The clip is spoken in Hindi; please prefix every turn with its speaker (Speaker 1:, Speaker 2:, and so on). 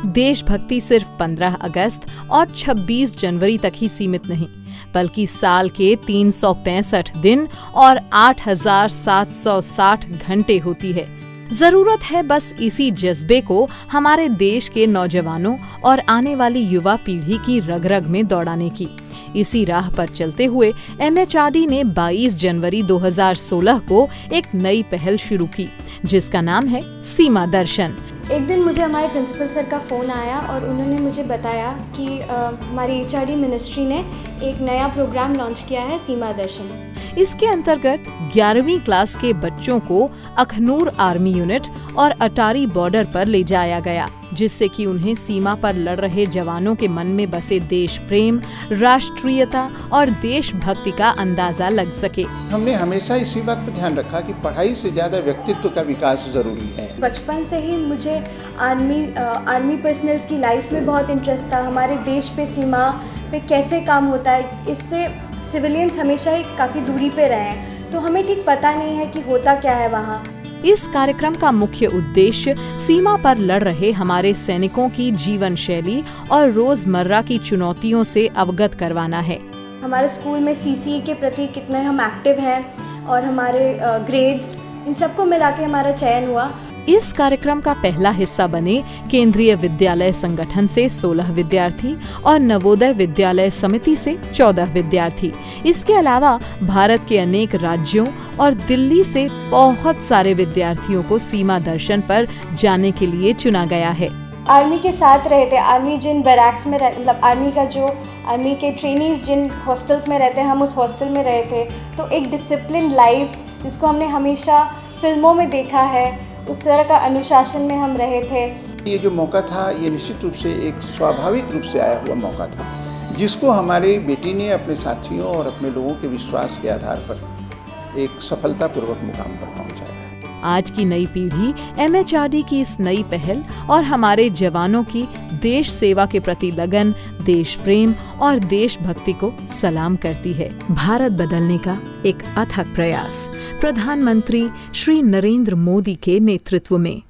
Speaker 1: देशभक्ति सिर्फ 15 अगस्त और 26 जनवरी तक ही सीमित नहीं, बल्कि साल के 365 दिन और 8,760 घंटे होती है। जरूरत है बस इसी जज्बे को हमारे देश के नौजवानों और आने वाली युवा पीढ़ी की रग-रग में दौड़ाने की। इसी राह पर चलते हुए MHRD ने 22 जनवरी 2016 को एक नई पहल शुरू की, जिसका नाम है सीमा दर्शन।
Speaker 2: एक दिन मुझे हमारे प्रिंसिपल सर का फ़ोन आया और उन्होंने मुझे बताया कि हमारी HRD मिनिस्ट्री ने एक नया प्रोग्राम लॉन्च किया है, सीमा दर्शन।
Speaker 1: इसके अंतर्गत 11वीं क्लास के बच्चों को अखनूर आर्मी यूनिट और अटारी बॉर्डर पर ले जाया गया, जिससे कि उन्हें सीमा पर लड़ रहे जवानों के मन में बसे देश प्रेम, राष्ट्रीयता और देशभक्ति का अंदाजा लग सके।
Speaker 3: हमने हमेशा इसी बात पर ध्यान रखा कि पढ़ाई से ज्यादा व्यक्तित्व का विकास जरूरी है।
Speaker 2: बचपन से ही मुझे आर्मी पर्सनल्स की लाइफ में बहुत इंटरेस्ट था। हमारे देश पे सीमा पे कैसे काम होता है, इससे सिविलियंस हमेशा ही काफ़ी दूरी पे रहे हैं, तो हमें ठीक पता नहीं है कि होता क्या है वहाँ।
Speaker 1: इस कार्यक्रम का मुख्य उद्देश्य सीमा पर लड़ रहे हमारे सैनिकों की जीवन शैली और रोजमर्रा की चुनौतियों से अवगत करवाना है।
Speaker 2: हमारे स्कूल में CCE के प्रति कितने हम एक्टिव हैं और हमारे ग्रेड्स, इन सबको मिला के हमारा चयन हुआ।
Speaker 1: इस कार्यक्रम का पहला हिस्सा बने केंद्रीय विद्यालय संगठन से 16 विद्यार्थी और नवोदय विद्यालय समिति से 14 विद्यार्थी। इसके अलावा भारत के अनेक राज्यों और दिल्ली से बहुत सारे विद्यार्थियों को सीमा दर्शन पर जाने के लिए चुना गया है।
Speaker 2: आर्मी के साथ रहे थे, आर्मी जिन बैरक्स में मतलब आर्मी के ट्रेनीज जिन हॉस्टल्स में रहते हैं, हम उस हॉस्टल में रहे थे। तो एक डिसिप्लिन लाइफ जिसको हमने हमेशा फिल्मों में देखा है, उस तरह का अनुशासन में हम रहे थे।
Speaker 3: ये जो मौका था, ये निश्चित रूप से एक स्वाभाविक रूप से आया हुआ मौका था, जिसको हमारी बेटी ने अपने साथियों और अपने लोगों के विश्वास के आधार पर एक सफलतापूर्वक मुकाम पर पहुंचाया।
Speaker 1: आज की नई पीढ़ी MHRD की इस नई पहल और हमारे जवानों की देश सेवा के प्रति लगन, देश प्रेम और देशभक्ति को सलाम करती है। भारत बदलने का एक अथक प्रयास प्रधानमंत्री श्री नरेंद्र मोदी के नेतृत्व में।